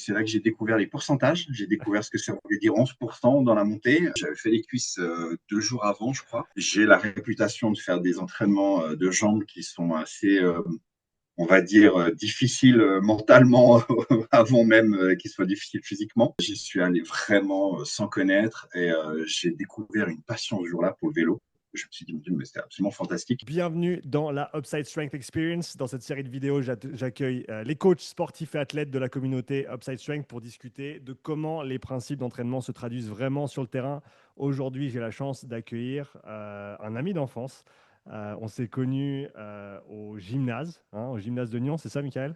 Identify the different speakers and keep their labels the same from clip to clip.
Speaker 1: C'est là que j'ai découvert les pourcentages. J'ai découvert ce que ça voulait dire 11% dans la montée. J'avais fait les cuisses 2 jours avant, je crois. J'ai la réputation de faire des entraînements de jambes qui sont assez, on va dire, difficiles mentalement avant même qu'ils soient difficiles physiquement. J'y suis allé vraiment sans connaître et j'ai découvert une passion ce jour-là pour le vélo. Je me suis dit, mon Dieu, mais c'était absolument fantastique.
Speaker 2: Bienvenue dans la Upside Strength Experience. Dans cette série de vidéos, j'accueille les coachs sportifs et athlètes de la communauté Upside Strength pour discuter de comment les principes d'entraînement se traduisent vraiment sur le terrain. Aujourd'hui, j'ai la chance d'accueillir un ami d'enfance. On s'est connus au gymnase de Nyon, c'est ça, Michael?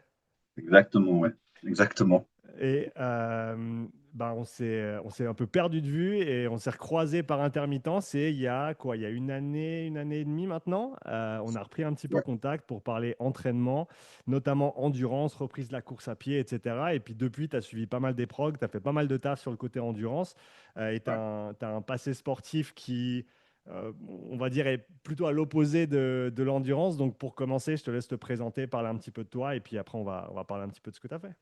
Speaker 1: Exactement, ouais. Exactement.
Speaker 2: Et on s'est un peu perdu de vue et on s'est recroisé par intermittence. Et il y a quoi? Il y a une année et demie maintenant. On a repris un petit peu
Speaker 1: Ouais.
Speaker 2: contact pour parler entraînement, notamment endurance, reprise de la course à pied, etc. Et puis depuis, tu as suivi pas mal d'épreuves, tu as fait pas mal de taf sur le côté endurance. Et tu
Speaker 1: Ouais.
Speaker 2: as, un passé sportif qui, on va dire, est plutôt à l'opposé de l'endurance. Donc pour commencer, je te laisse te présenter, parler un petit peu de toi. Et puis après, on va parler un petit peu de ce que tu as fait.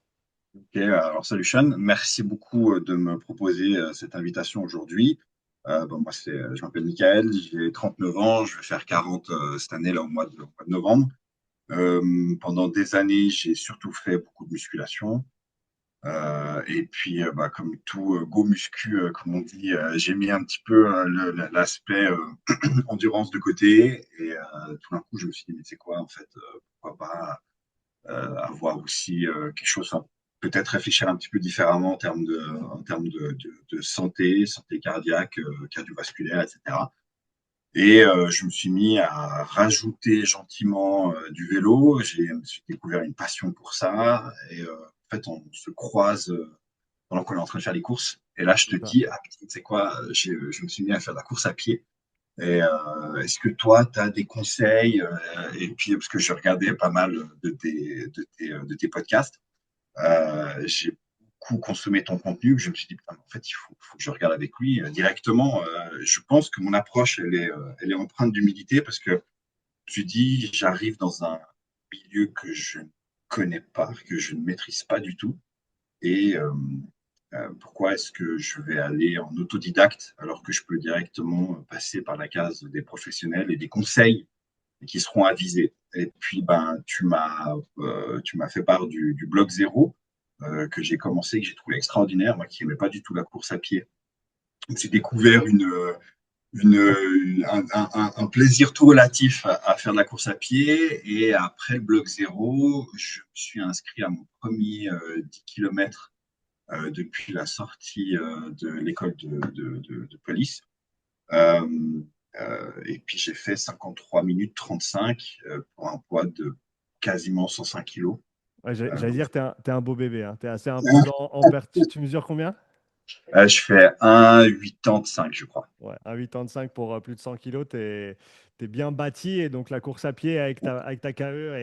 Speaker 1: Ok, alors salut Sean, merci beaucoup de me proposer cette invitation aujourd'hui. Moi, je m'appelle Michael, j'ai 39 ans, je vais faire 40 cette année, là, au mois de novembre. Pendant des années, j'ai surtout fait beaucoup de musculation. Et puis, comme tout go muscu, comme on dit, j'ai mis un petit peu l'aspect endurance de côté. Et tout d'un coup, je me suis dit, mais c'est quoi, en fait, pourquoi pas avoir aussi quelque chose, enfin, peut-être réfléchir un petit peu différemment en termes de santé, santé cardiaque, cardiovasculaire, etc. Et je me suis mis à rajouter gentiment du vélo. Je me suis découvert une passion pour ça. Et en fait, on se croise pendant qu'on est en train de faire les courses. Et là, je te
Speaker 2: C'est ça.
Speaker 1: dis, ah, putain, tu sais quoi, je me suis mis à faire de la course à pied. Et est-ce que toi, tu as des conseils et puis, parce que je regardais pas mal de tes podcasts, j'ai beaucoup consommé ton contenu. Je me suis dit, putain, en fait, faut que je regarde avec lui directement. Je pense que mon approche, elle est empreinte d'humilité parce que tu dis, j'arrive dans un milieu que je ne connais pas, que je ne maîtrise pas du tout. Et pourquoi est-ce que je vais aller en autodidacte alors que je peux directement passer par la case des professionnels et des conseils qui seront avisés. Et puis, tu m'as fait part du blog zéro que j'ai commencé, que j'ai trouvé extraordinaire, moi qui n'aimais pas du tout la course à pied. J'ai découvert un plaisir tout relatif à faire de la course à pied. Et après le blog zéro, je me suis inscrit à mon premier 10 km depuis la sortie de l'école de police. Euh, et puis j'ai fait 53 minutes 35 pour un poids de quasiment 105 kilos.
Speaker 2: Ouais, j'allais
Speaker 1: Donc,
Speaker 2: dire, t'es un beau bébé, hein. T'es assez imposant en perte. Tu mesures combien?
Speaker 1: je fais 1,85 je crois.
Speaker 2: Ouais, 1,85 pour plus de 100 kilos. T'es bien bâti. Et donc, la course à pied avec ta KE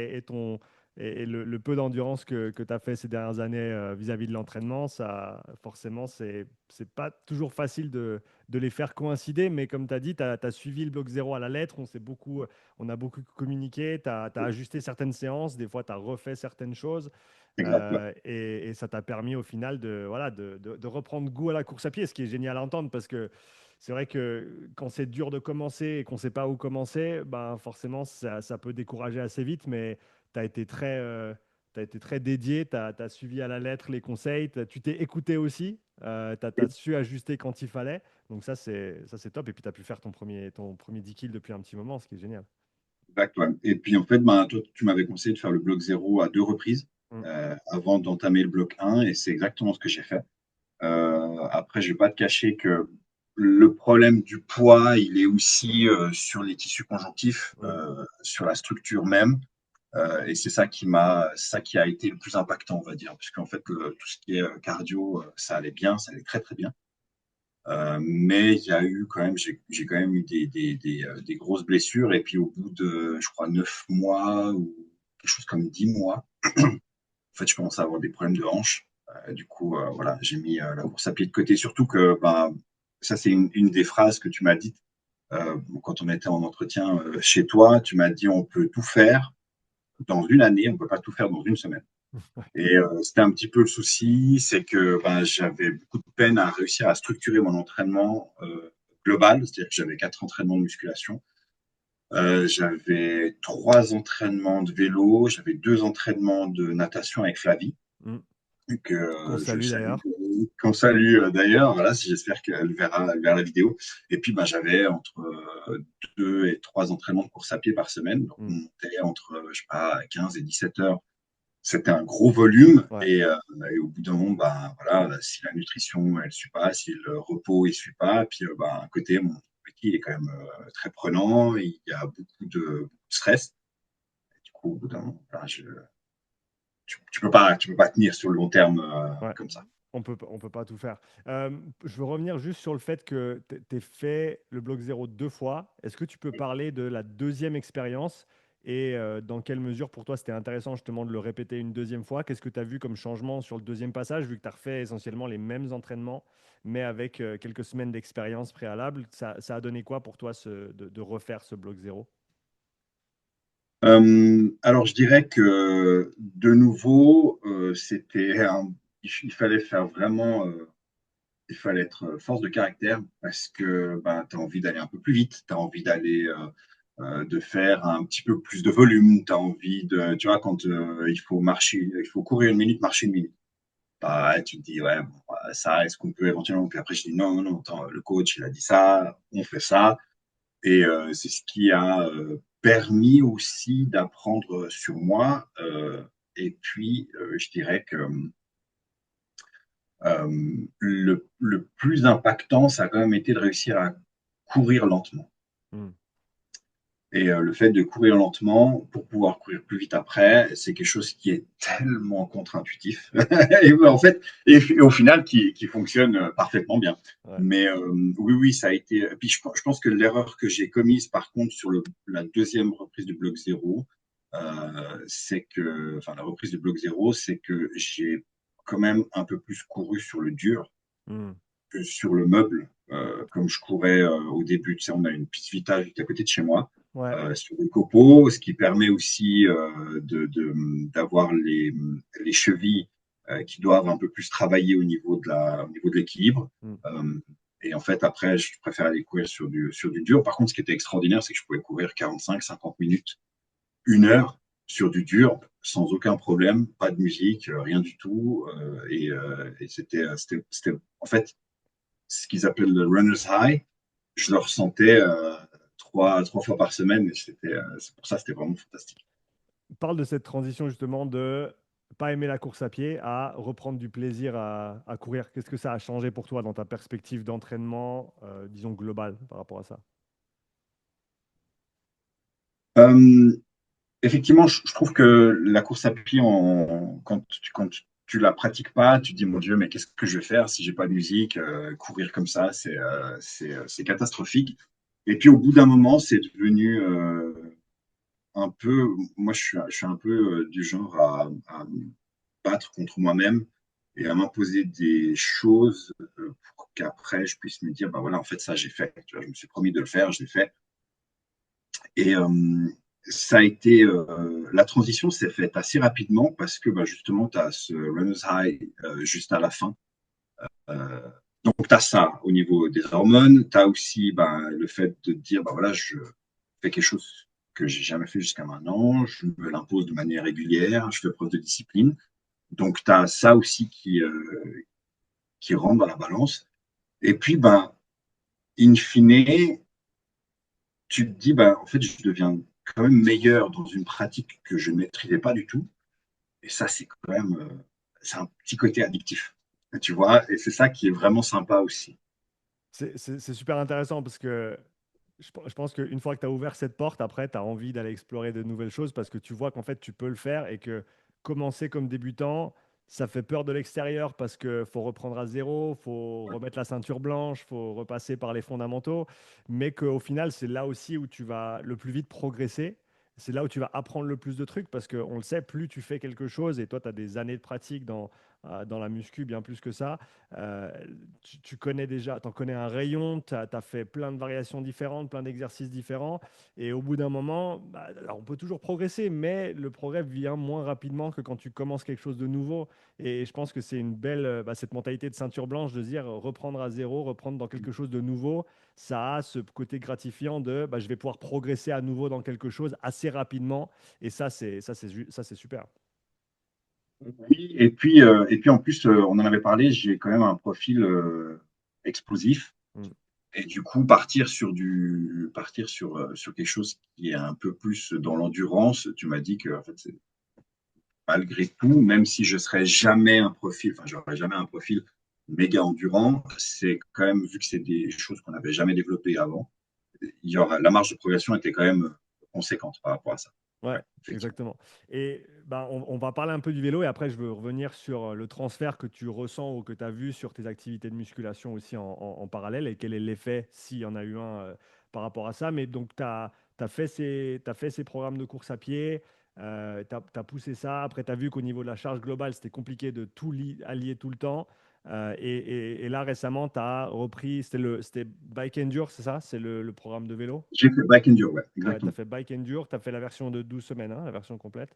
Speaker 2: et le peu d'endurance que tu as fait ces dernières années vis-à-vis de l'entraînement, ça, forcément, c'est pas toujours facile de les faire coïncider. Mais comme tu as dit, tu as suivi le bloc zéro à la lettre. On a beaucoup communiqué. Tu as ajusté certaines séances. Des fois, tu as refait certaines choses.
Speaker 1: Exact, ouais.
Speaker 2: Et ça t'a permis au final voilà, de reprendre goût à la course à pied, ce qui est génial à entendre parce que c'est vrai que quand c'est dur de commencer et qu'on ne sait pas où commencer, ben forcément ça peut décourager assez vite, mais tu as été t'as été très dédié, tu as suivi à la lettre les conseils, tu t'es écouté aussi, tu as su ajuster quand il fallait. Donc ça, c'est top. Et puis tu as pu faire ton premier 10 kills depuis un petit moment, ce qui est génial.
Speaker 1: Exact, ouais. Et puis en fait, toi, tu m'avais conseillé de faire le bloc zéro à 2 reprises
Speaker 2: Mm.
Speaker 1: avant d'entamer le bloc un et c'est exactement ce que j'ai fait. Après, je ne vais pas te cacher que le problème du poids, il est aussi sur les tissus conjonctifs,
Speaker 2: Mm.
Speaker 1: sur la structure même. Et c'est ça qui a été le plus impactant, on va dire, puisqu'en fait, tout ce qui est cardio, ça allait bien, ça allait très très bien. Mais il y a eu quand même, j'ai quand même eu des grosses blessures. Et puis au bout de, je crois, 9 mois ou quelque chose comme 10 mois, en fait, je commençais à avoir des problèmes de hanche. Du coup, voilà, j'ai mis la course à pied de côté. Surtout que, ça, c'est une des phrases que tu m'as dites quand on était en entretien chez toi. Tu m'as dit, on peut tout faire dans une année, on ne peut pas tout faire dans une semaine. Et c'était un petit peu le souci, c'est que ben, j'avais beaucoup de peine à réussir à structurer mon entraînement global, c'est-à-dire que j'avais 4 entraînements de musculation. J'avais 3 entraînements de vélo, j'avais 2 entraînements de natation avec Flavie,
Speaker 2: Mm.
Speaker 1: que
Speaker 2: Qu'on
Speaker 1: je
Speaker 2: salue
Speaker 1: salue,
Speaker 2: d'ailleurs.
Speaker 1: qu'on salue d'ailleurs. Voilà, j'espère qu'elle verra la vidéo. Et puis, ben, j'avais entre 2 et 3 entraînements de course à pied par semaine. Donc, on
Speaker 2: Mm.
Speaker 1: montait entre, je sais pas, 15 et 17 heures. C'était un gros volume.
Speaker 2: Ouais.
Speaker 1: Et au bout d'un moment, ben, voilà, si la nutrition, elle ne suit pas, si le repos, il ne suit pas, puis ben, à côté, mon métier est quand même très prenant. Il y a beaucoup de stress. Du coup, au bout d'un moment, ben, tu peux pas tenir sur le long terme
Speaker 2: Ouais.
Speaker 1: comme ça.
Speaker 2: On peut pas tout faire. Je veux revenir juste sur le fait que tu aies fait le bloc zéro 2 fois. Est-ce que tu peux parler de la deuxième expérience et dans quelle mesure pour toi c'était intéressant justement de le répéter une deuxième fois? Qu'est-ce que tu as vu comme changement sur le deuxième passage, vu que tu as refait essentiellement les mêmes entraînements, mais avec quelques semaines d'expérience préalable? Ça a donné quoi pour toi de refaire ce bloc zéro?
Speaker 1: Alors, je dirais que de nouveau, il fallait faire vraiment, il fallait être force de caractère parce que ben, tu as envie d'aller un peu plus vite, tu as envie de faire un petit peu plus de volume, tu as envie de, tu vois, quand il faut marcher, il faut courir 1 minute, marcher 1 minute. Bah, ouais, tu te dis, ouais, bon, ça, est-ce qu'on peut éventuellement, puis après, je dis, non, non, attends, le coach, il a dit ça, on fait ça. Et c'est ce qui a permis aussi d'apprendre sur moi. Et puis, je dirais que le plus impactant, ça a quand même été de réussir à courir lentement.
Speaker 2: Hmm.
Speaker 1: Et le fait de courir lentement pour pouvoir courir plus vite après, c'est quelque chose qui est tellement contre-intuitif. Et en fait, et au final, qui fonctionne parfaitement bien.
Speaker 2: Ouais.
Speaker 1: Mais oui, oui, ça a été. Et puis je pense que l'erreur que j'ai commise, par contre, sur la deuxième reprise du bloc zéro, c'est que, enfin, la reprise du bloc zéro, c'est que j'ai quand même un peu plus couru sur le dur
Speaker 2: Hmm.
Speaker 1: que sur le meuble. Comme je courais au début, tu sais, on a une piste vitale juste à côté de chez moi,
Speaker 2: Ouais.
Speaker 1: sur des copeaux, ce qui permet aussi d'avoir les chevilles qui doivent un peu plus travailler au niveau de l'équilibre.
Speaker 2: Hmm.
Speaker 1: Euh, et en fait, après, je préfère aller courir sur du dur. Par contre, ce qui était extraordinaire, c'est que je pouvais courir 45, 50 minutes, 1 heure sur du dur sans aucun problème, pas de musique, rien du tout. Et en fait, ce qu'ils appellent le runner's high. Je le ressentais 3 fois par semaine et c'est pour ça c'était vraiment fantastique.
Speaker 2: Parle de cette transition justement de pas aimer la course à pied à reprendre du plaisir à courir. Qu'est-ce que ça a changé pour toi dans ta perspective d'entraînement, disons globale, par rapport à ça?
Speaker 1: Euh, Effectivement, je trouve que la course à pied, quand tu la pratiques pas, tu te dis mon Dieu, mais qu'est-ce que je vais faire si j'ai pas de musique? Courir comme ça, c'est catastrophique. Et puis au bout d'un moment, c'est devenu un peu, moi je suis un peu du genre à me battre contre moi-même et à m'imposer des choses pour qu'après je puisse me dire, bah voilà, en fait, ça j'ai fait. Tu vois, je me suis promis de le faire, je l'ai fait. Et ça a été, la transition s'est faite assez rapidement parce que bah, justement, tu as ce runner's high juste à la fin. Euh, donc, tu as ça au niveau des hormones. Tu as aussi bah, le fait de dire, bah voilà, je fais quelque chose que j'ai jamais fait jusqu'à maintenant. Je me l'impose de manière régulière. Je fais preuve de discipline. Donc, tu as ça aussi qui rentre dans la balance. Et puis, ben, in fine, tu te dis, ben, en fait, je deviens quand même meilleur dans une pratique que je ne maîtrisais pas du tout. Et ça, c'est quand même, c'est un petit côté addictif. Tu vois, et c'est ça qui est vraiment sympa aussi.
Speaker 2: C'est super intéressant parce que je pense qu'une fois que tu as ouvert cette porte, après, tu as envie d'aller explorer de nouvelles choses parce que tu vois qu'en fait, tu peux le faire et que commencer comme débutant, ça fait peur de l'extérieur parce qu'il faut reprendre à zéro, faut remettre la ceinture blanche, faut repasser par les fondamentaux, mais qu'au final, c'est là aussi où tu vas le plus vite progresser. C'est là où tu vas apprendre le plus de trucs parce qu'on le sait, plus tu fais quelque chose et toi, tu as des années de pratique dans la muscu, bien plus que ça. Euh, tu connais déjà, tu en connais un rayon, tu as fait plein de variations différentes, plein d'exercices différents. Et au bout d'un moment, bah, alors on peut toujours progresser, mais le progrès vient moins rapidement que quand tu commences quelque chose de nouveau. Et je pense que c'est une belle, cette mentalité de ceinture blanche de se dire reprendre à zéro, reprendre dans quelque chose de nouveau. Ça a ce côté gratifiant de je vais pouvoir progresser à nouveau dans quelque chose assez rapidement. Et ça, c'est super.
Speaker 1: Oui, et puis en plus, on en avait parlé, j'ai quand même un profil explosif.
Speaker 2: Mm.
Speaker 1: Et du coup, partir sur quelque chose qui est un peu plus dans l'endurance, tu m'as dit que en fait, malgré tout, même si je serais jamais un profil, enfin, j'aurais jamais un profil méga endurant, c'est quand même, vu que c'est des choses qu'on n'avait jamais développées avant, la marge de progression était quand même conséquente par rapport à ça. Ouais,
Speaker 2: Ouais,
Speaker 1: effectivement.
Speaker 2: exactement. Et on va parler un peu du vélo et après, je veux revenir sur le transfert que tu ressens ou que tu as vu sur tes activités de musculation aussi en parallèle et quel est l'effet, s'il y en a eu un, par rapport à ça. Mais donc, tu as fait ces programmes de course à pied, tu as poussé ça. Après, tu as vu qu'au niveau de la charge globale, c'était compliqué de tout allier tout le temps. Et là, récemment, tu as repris, c'était Bike Endure, c'est ça? C'est le programme de vélo?
Speaker 1: J'ai fait bike endure, ouais,
Speaker 2: Ouais, tu as
Speaker 1: exactement.
Speaker 2: fait Bike Endure, tu as fait la version de 12 semaines, hein, la version complète.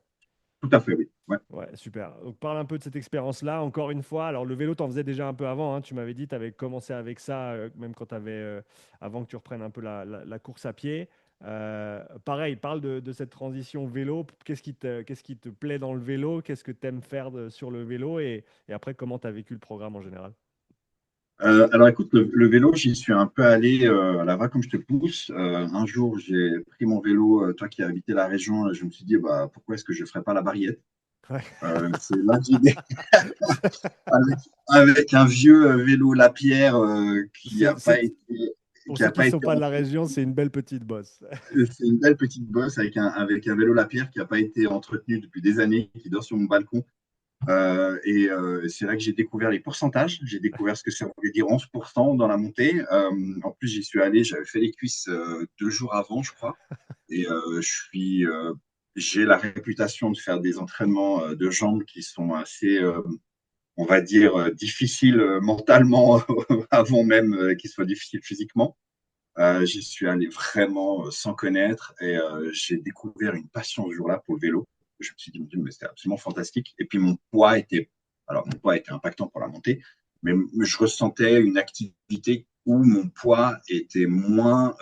Speaker 1: Tout à fait, oui. Ouais.
Speaker 2: Ouais, super. Donc, parle un peu de cette expérience-là. Encore une fois, alors le vélo, tu en faisais déjà un peu avant, hein. Tu m'avais dit, tu avais commencé avec ça, même quand tu avais, avant que tu reprennes un peu la course à pied. Pareil, parle de cette transition vélo. Qu'est-ce qui te plaît dans le vélo? Qu'est-ce que tu aimes faire sur le vélo? Et après, comment tu as vécu le programme en général?
Speaker 1: Alors écoute, le vélo, j'y suis un peu allé à la va comme je te pousse. Un jour, j'ai pris mon vélo, toi qui as habité la région, je me suis dit, bah, pourquoi est-ce que je ne ferais pas la barriette?
Speaker 2: Ouais.
Speaker 1: C'est là que j'ai avec, avec un vieux vélo Lapierre qui n'a
Speaker 2: C'est,
Speaker 1: pas
Speaker 2: c'est-
Speaker 1: été,
Speaker 2: pour
Speaker 1: qui
Speaker 2: ceux
Speaker 1: a
Speaker 2: qui ne
Speaker 1: pas
Speaker 2: sont
Speaker 1: été
Speaker 2: pas de la
Speaker 1: entretenu.
Speaker 2: région, c'est une belle petite bosse.
Speaker 1: C'est une belle petite bosse avec un vélo Lapierre qui n'a pas été entretenu depuis des années, qui dort sur mon balcon. C'est là que j'ai découvert les pourcentages. J'ai découvert ce que ça voulait dire 11% dans la montée. En plus, j'y suis allé, j'avais fait les cuisses 2 jours avant, je crois. Et j'ai la réputation de faire des entraînements de jambes qui sont assez, on va dire, difficiles mentalement avant même qu'ils soient difficiles physiquement. J'y suis allé vraiment sans connaître et j'ai découvert une passion ce jour-là pour le vélo. Je me suis dit, mon Dieu, mais c'était absolument fantastique. Et puis mon poids était impactant pour la montée, mais je ressentais une activité où mon poids était moins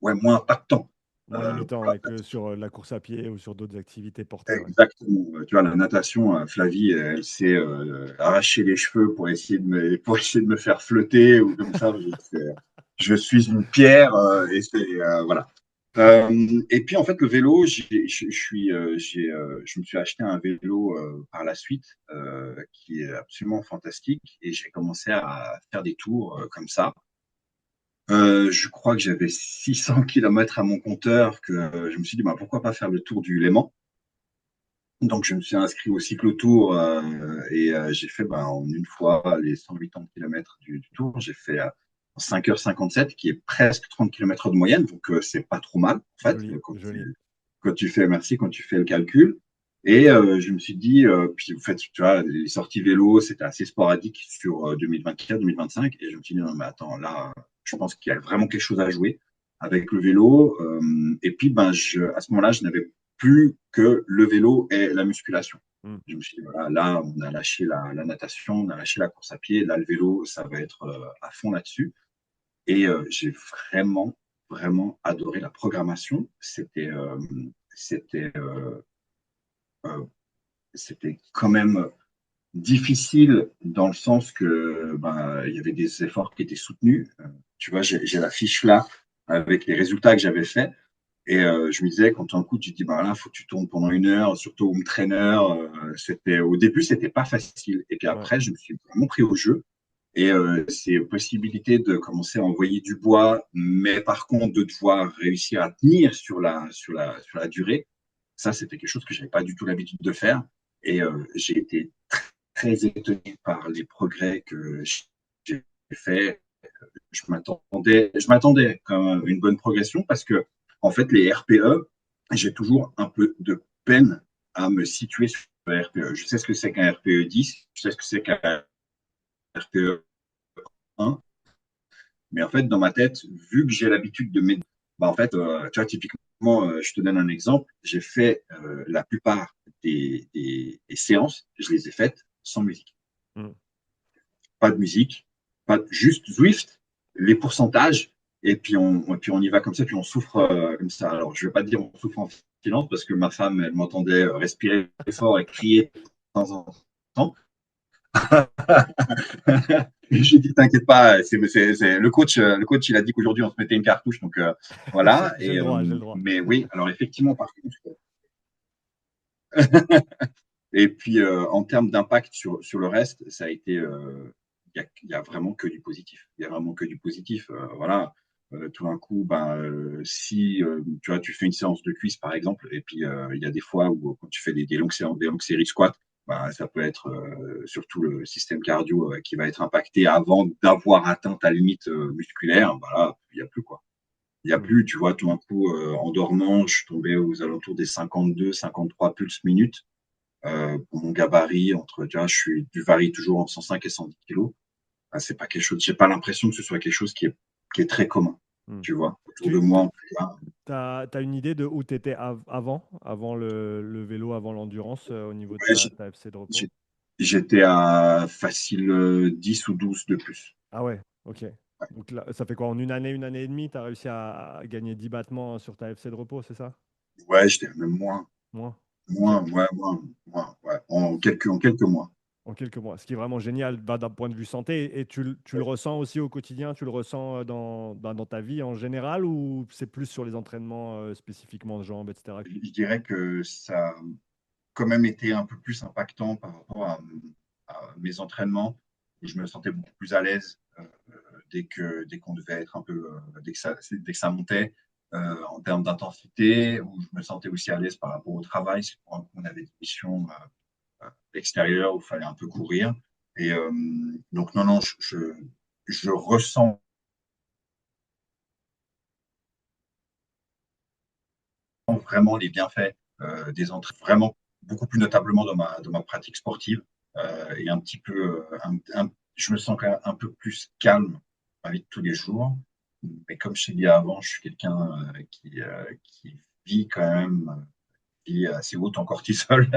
Speaker 1: impactant.
Speaker 2: Moins
Speaker 1: Pour
Speaker 2: limitant
Speaker 1: la
Speaker 2: ouais, que sur la course à pied ou sur d'autres activités portées. Ouais.
Speaker 1: Exactement. Tu vois, la natation, Flavie, elle s'est arraché les cheveux pour essayer de me faire flotter ou comme ça. Je suis une pierre voilà. Et puis en fait, le vélo, je me suis acheté un vélo par la suite qui est absolument fantastique et j'ai commencé à faire des tours comme ça. Je crois que j'avais 600 kilomètres à mon compteur que je me suis dit bah, pourquoi pas faire le tour du Léman. Donc, je me suis inscrit au cyclotour et j'ai fait en une fois les 180 km du tour. J'ai fait en 5h57, qui est presque 30 km de moyenne. Donc, c'est pas trop mal, en fait,
Speaker 2: Joli, joli.
Speaker 1: merci, quand tu fais le calcul. Et je me suis dit, puis en fait, tu vois, les sorties vélo, c'était assez sporadique sur 2024-2025. Et je me suis dit, non, mais attends, là, je pense qu'il y a vraiment quelque chose à jouer avec le vélo. Et puis, à ce moment-là, je n'avais plus que le vélo et la musculation.
Speaker 2: Hmm.
Speaker 1: Je me suis dit, voilà, là, on a lâché la natation, on a lâché la course à pied. Là, le vélo, ça va être à fond là-dessus. Et j'ai vraiment, vraiment adoré la programmation. C'était, euh, c'était quand même difficile dans le sens que il y avait des efforts qui étaient soutenus. Tu vois, j'ai la fiche là avec les résultats que j'avais faits. Et je me disais, quand tu en cours, tu te dis, bah là, faut que tu tournes pendant 1 heure, surtout home trainer. Au début, c'était pas facile. Et puis
Speaker 2: Ouais.
Speaker 1: après, je me suis vraiment pris au jeu. Et c'est possibilité de commencer à envoyer du bois, mais par contre, de devoir réussir à tenir sur la durée. Ça, c'était quelque chose que j'avais pas du tout l'habitude de faire. Et j'ai été très étonné par les progrès que j'ai fait. Je m'attendais comme à une bonne progression parce que, en fait, les RPE, j'ai toujours un peu de peine à me situer RPE. Je sais ce que c'est qu'un RPE 10, je sais ce que c'est qu'un RPE 1, mais en fait, dans ma tête, vu que j'ai l'habitude de mettre, bah, en fait, tu vois, typiquement, je te donne un exemple, j'ai fait la plupart des séances, je les ai faites sans musique.
Speaker 2: Mm.
Speaker 1: Pas de musique, pas juste Zwift, les pourcentages, et puis on y va comme ça, puis on souffre comme ça. Alors, je ne vais pas dire on souffre en silence parce que ma femme, elle m'entendait respirer fort et crier de temps en temps. J'ai dit, t'inquiète pas, le coach, il a dit qu'aujourd'hui on se mettait une cartouche, donc voilà.
Speaker 2: J'ai le droit, j'ai le droit.
Speaker 1: Mais oui, alors effectivement, par contre, et puis en termes d'impact sur le reste, ça a été, il y a vraiment que du positif. Il y a vraiment que du positif. Voilà. Tout d'un coup, ben, si tu vois, tu fais une séance de cuisse par exemple, et puis il y a des fois où quand tu fais des longues séances, des longues séries de squats, ben, ça peut être surtout le système cardio qui va être impacté avant d'avoir atteint ta limite musculaire. Voilà, il n'y a plus quoi. Il n'y a
Speaker 2: Mm.
Speaker 1: plus, tu vois, tout d'un coup, en dormant, je suis tombé aux alentours des 52, 53 pulses minutes. Pour mon gabarit, tu vois, je varie toujours entre 105 et 110 kilos. Ah, c'est pas quelque chose, j'ai pas l'impression que ce soit quelque chose qui est très commun,
Speaker 2: Mm.
Speaker 1: tu vois, autour de
Speaker 2: Tu
Speaker 1: moi, en tout cas.
Speaker 2: as une idée de où tu étais avant le vélo, avant l'endurance, au niveau de
Speaker 1: Ouais,
Speaker 2: ta FC de repos?
Speaker 1: j'ai- j'étais à facile 10 ou 12 de plus.
Speaker 2: Ah ouais, ok. Donc là, ça fait quoi, en une année et demie, tu as réussi à gagner 10 battements sur ta FC de repos, c'est ça?
Speaker 1: Ouais, j'étais même moins,
Speaker 2: Moins? Ok.
Speaker 1: moins, ouais, moins, ouais, en quelques mois.
Speaker 2: En quelques mois, ce qui est vraiment génial bah, d'un point de vue santé. Et tu le ressens aussi au quotidien, tu le ressens dans ta vie en général, ou c'est plus sur les entraînements spécifiquement de jambes, etc.
Speaker 1: Je dirais que ça a quand même été un peu plus impactant par rapport à mes entraînements, où je me sentais beaucoup plus à l'aise dès qu'on devait être un peu, dès que ça montait en termes d'intensité, où je me sentais aussi à l'aise par rapport au travail. C'est pour qu'on avait des missions extérieures où il fallait un peu courir. Et donc, non, non, je ressens vraiment les bienfaits des entraînements, vraiment beaucoup plus notablement dans ma pratique sportive. Et un petit peu, je me sens quand même un peu plus calme dans ma vie de tous les jours. Mais comme je t'ai dit avant, je suis quelqu'un qui vit quand même vie assez haute en cortisol.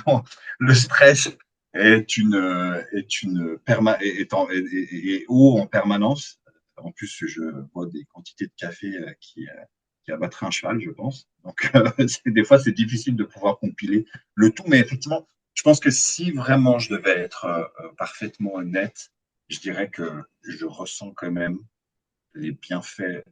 Speaker 1: Donc, le stress est haut en permanence. En plus, je bois des quantités de café qui abattraient un cheval, je pense. Donc, des fois, c'est difficile de pouvoir compiler le tout. Mais effectivement, je pense que si vraiment je devais être parfaitement honnête, je dirais que je ressens quand même les bienfaits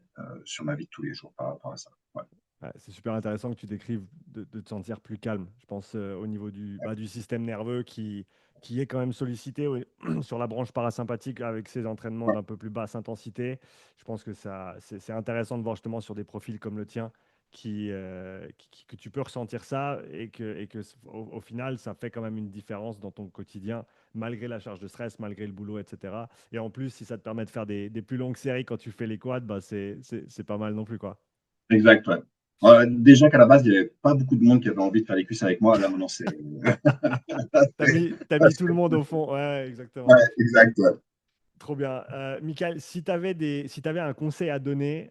Speaker 1: sur ma vie de tous les jours par rapport à ça. Ouais.
Speaker 2: Ouais, c'est super intéressant que tu décrives de te sentir plus calme. Je pense au niveau du système nerveux qui est quand même sollicité sur la branche parasympathique avec ces entraînements
Speaker 1: Ouais.
Speaker 2: d'un peu plus basse intensité. Je pense que c'est intéressant de voir justement sur des profils comme le tien que tu peux ressentir ça et que au final, ça fait quand même une différence dans ton quotidien, malgré la charge de stress, malgré le boulot, etc. Et en plus, si ça te permet de faire des plus longues séries quand tu fais les quads, bah c'est pas mal non plus, quoi.
Speaker 1: Exact, ouais. Déjà qu'à la base, il n'y avait pas beaucoup de monde qui avait envie de faire les cuisses avec moi. Là, maintenant, c'est.
Speaker 2: T'as mis tout le monde au fond. Ouais, exactement.
Speaker 1: Ouais, exact, ouais.
Speaker 2: Trop bien. Michael, si t'avais un conseil à donner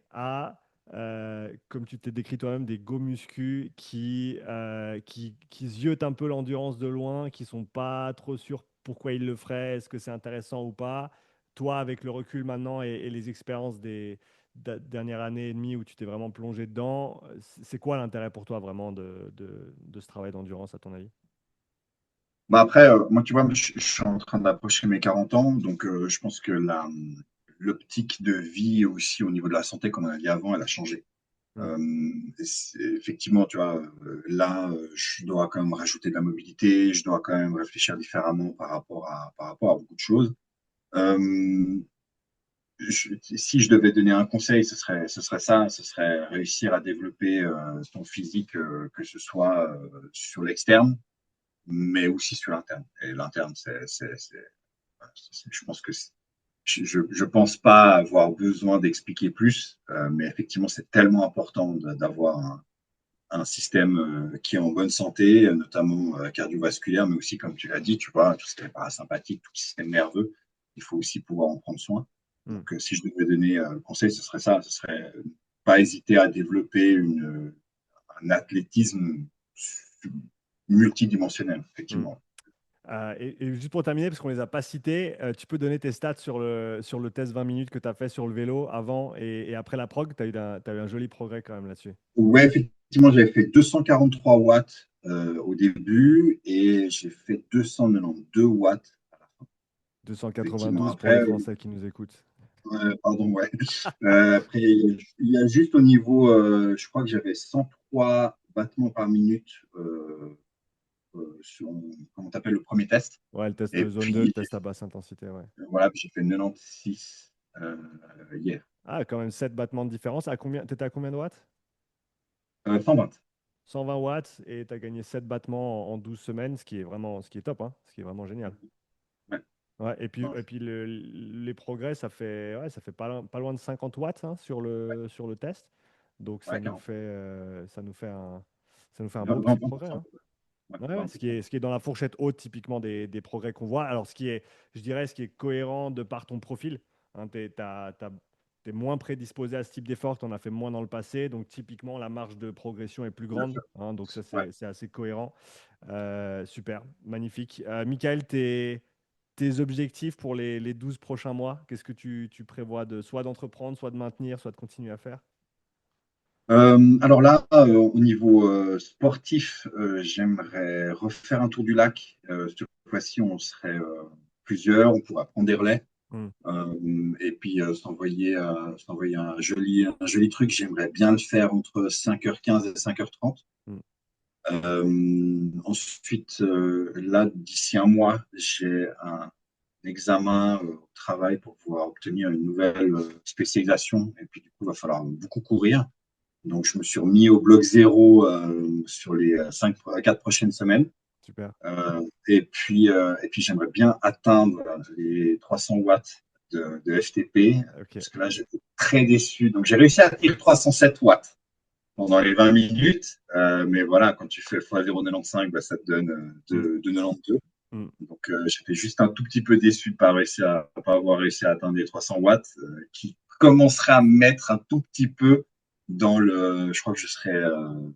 Speaker 2: comme tu t'es décrit toi-même, des go muscu qui ziotent un peu l'endurance de loin, qui sont pas trop sûrs pourquoi ils le feraient, est-ce que c'est intéressant ou pas. Toi, avec le recul maintenant et les expériences des dernières années et demie où tu t'es vraiment plongé dedans, c'est quoi l'intérêt pour toi vraiment de ce travail d'endurance, à ton avis?
Speaker 1: Bah après, moi, tu vois, je suis en train d'approcher mes 40 ans. Donc, je pense que l'optique de vie aussi au niveau de la santé, comme on a dit avant, elle a changé.
Speaker 2: Hmm.
Speaker 1: Effectivement, tu vois, là, je dois quand même rajouter de la mobilité. Je dois quand même réfléchir différemment par rapport à beaucoup de choses. Euh, Si je devais donner un conseil, ce serait ça, ce serait réussir à développer son physique, que ce soit sur l'externe, mais aussi sur l'interne. Et l'interne, je pense que je pense pas avoir besoin d'expliquer plus, mais effectivement, c'est tellement important d'avoir un système qui est en bonne santé, notamment cardiovasculaire, mais aussi, comme tu l'as dit, tu vois, tout ce qui est parasympathique, tout le système nerveux, il faut aussi pouvoir en prendre soin.
Speaker 2: Hmm.
Speaker 1: Donc, si je devais donner un conseil, ce serait ça, ce serait pas hésiter à développer un athlétisme multidimensionnel,
Speaker 2: Hmm.
Speaker 1: effectivement.
Speaker 2: Et juste pour terminer, parce qu'on ne les a pas cités, tu peux donner tes stats sur le test 20 minutes que tu as fait sur le vélo avant et après la prog. Tu as t'as eu un joli progrès quand même là-dessus.
Speaker 1: Ouais, effectivement, j'avais fait 243 watts au début et j'ai fait 292 watts à la fin. Effectivement,
Speaker 2: 292 pour
Speaker 1: après,
Speaker 2: les Français qui nous écoutent.
Speaker 1: pardon, ouais. Après, il y a juste au niveau, je crois que j'avais 103 battements par minute sur, comment t'appelles, le premier test.
Speaker 2: Ouais, le test
Speaker 1: Et
Speaker 2: zone 2, le
Speaker 1: puis,
Speaker 2: test à basse intensité, ouais.
Speaker 1: voilà, puis j'ai fait 96 hier.
Speaker 2: Ah, quand même 7 battements de différence. T'étais à combien de watts?
Speaker 1: 120.
Speaker 2: 120 watts et tu as gagné 7 battements en 12 semaines, ce qui est top, hein, ce qui est vraiment génial.
Speaker 1: Ouais.
Speaker 2: Ouais, et puis les progrès, ça fait pas loin de 50 watts hein, sur le test. Donc
Speaker 1: Ouais, 40.
Speaker 2: ça nous fait un beau petit progrès,
Speaker 1: 20%.
Speaker 2: hein.
Speaker 1: Ouais,
Speaker 2: Ouais, ouais, ce qui
Speaker 1: 20%.
Speaker 2: est, ce qui est dans la fourchette haute typiquement des progrès qu'on voit. Alors, je dirais, ce qui est cohérent de par ton profil, hein, t'es moins prédisposé à ce type d'effort, tu en as fait moins dans le passé, donc typiquement la marge de progression est plus
Speaker 1: Bien
Speaker 2: grande,
Speaker 1: sûr.
Speaker 2: hein, donc ça
Speaker 1: Ouais.
Speaker 2: c'est assez cohérent. Super, magnifique. Michael, tes objectifs pour les 12 prochains mois, qu'est-ce que tu prévois soit d'entreprendre, soit de maintenir, soit de continuer à faire?
Speaker 1: Alors là, au niveau sportif, j'aimerais refaire un tour du lac. Cette fois-ci, on serait plusieurs, on pourra prendre des relais
Speaker 2: Hmm,
Speaker 1: et puis s'envoyer un joli truc. J'aimerais bien le faire entre 5h15 et 5h30.
Speaker 2: hmm.
Speaker 1: Ensuite, là, d'ici un mois, j'ai un examen au travail pour pouvoir obtenir une nouvelle spécialisation. Et puis, du coup, il va falloir beaucoup courir. Donc, je me suis remis au bloc zéro sur les 4 prochaines semaines.
Speaker 2: Super.
Speaker 1: Et puis j'aimerais bien atteindre les 300 watts de FTP,
Speaker 2: Ok.
Speaker 1: parce que là, j'étais très déçu. Donc, j'ai réussi à tirer 307 watts pendant les 20 minutes. Mais voilà, quand tu fais x0,95, bah, ça te donne
Speaker 2: Hmm,
Speaker 1: de 92.
Speaker 2: hmm.
Speaker 1: Donc, j'étais juste un tout petit peu déçu de pas avoir réussi à atteindre les 300 watts, qui commencerait à me mettre un tout petit peu dans le. Je crois que je serais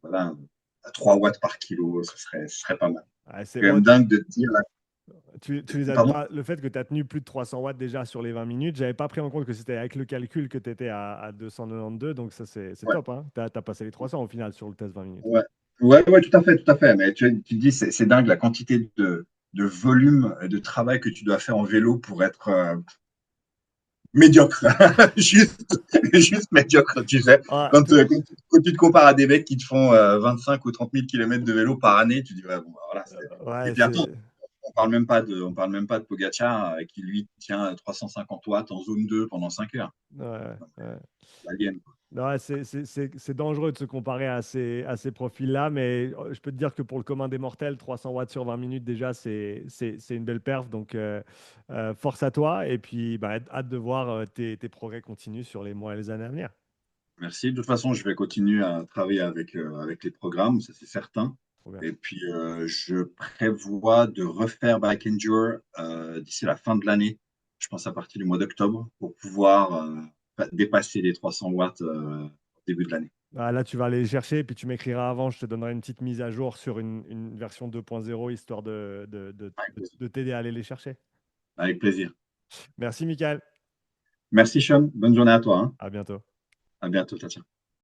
Speaker 1: voilà, à 3 watts par kilo, ce serait pas mal.
Speaker 2: Ah,
Speaker 1: C'est quand même dingue de te dire.
Speaker 2: tu les as
Speaker 1: Pardon?
Speaker 2: pas, le fait que tu as tenu plus de 300 watts déjà sur les 20 minutes, j'avais pas pris en compte que c'était avec le calcul que tu étais à 292, donc ça c'est
Speaker 1: Ouais,
Speaker 2: top, hein. Tu as passé les 300 au final sur le test 20 minutes.
Speaker 1: ouais. Ouais, ouais, tout à fait, tout à fait. Mais tu dis, c'est dingue la quantité de volume de travail que tu dois faire en vélo pour être médiocre. juste, juste médiocre, tu sais.
Speaker 2: Ah,
Speaker 1: Quand tu te compares à des mecs qui te font 25 ou 30 000 kilomètres de vélo par année, tu dis, ouais, bon, bah, voilà. Et
Speaker 2: ouais,
Speaker 1: puis attends, on parle même pas de Pogacar qui lui tient 350 watts en zone 2 pendant 5 heures.
Speaker 2: ouais, ouais.
Speaker 1: La game.
Speaker 2: Non, ouais, c'est dangereux de se comparer à ces profils-là, mais je peux te dire que pour le commun des mortels, 300 watts sur 20 minutes, déjà, c'est une belle perf. Donc, force à toi. Et puis, bah, hâte de voir tes progrès continus sur les mois et les années à venir.
Speaker 1: Merci. De toute façon, je vais continuer à travailler avec les programmes, ça c'est certain.
Speaker 2: Trop bien.
Speaker 1: Et puis, je prévois de refaire Bike Endure d'ici la fin de l'année. Je pense à partir du mois d'octobre pour pouvoir dépasser les 300 watts au début de l'année.
Speaker 2: Ah, là, tu vas aller les chercher, et puis tu m'écriras avant. Je te donnerai une petite mise à jour sur une version 2.0, histoire
Speaker 1: Avec plaisir.
Speaker 2: de t'aider à aller les chercher.
Speaker 1: Avec plaisir.
Speaker 2: Merci, Michael.
Speaker 1: Merci, Sean. Bonne journée à toi, hein.
Speaker 2: À bientôt.
Speaker 1: À bientôt. Ciao, ciao.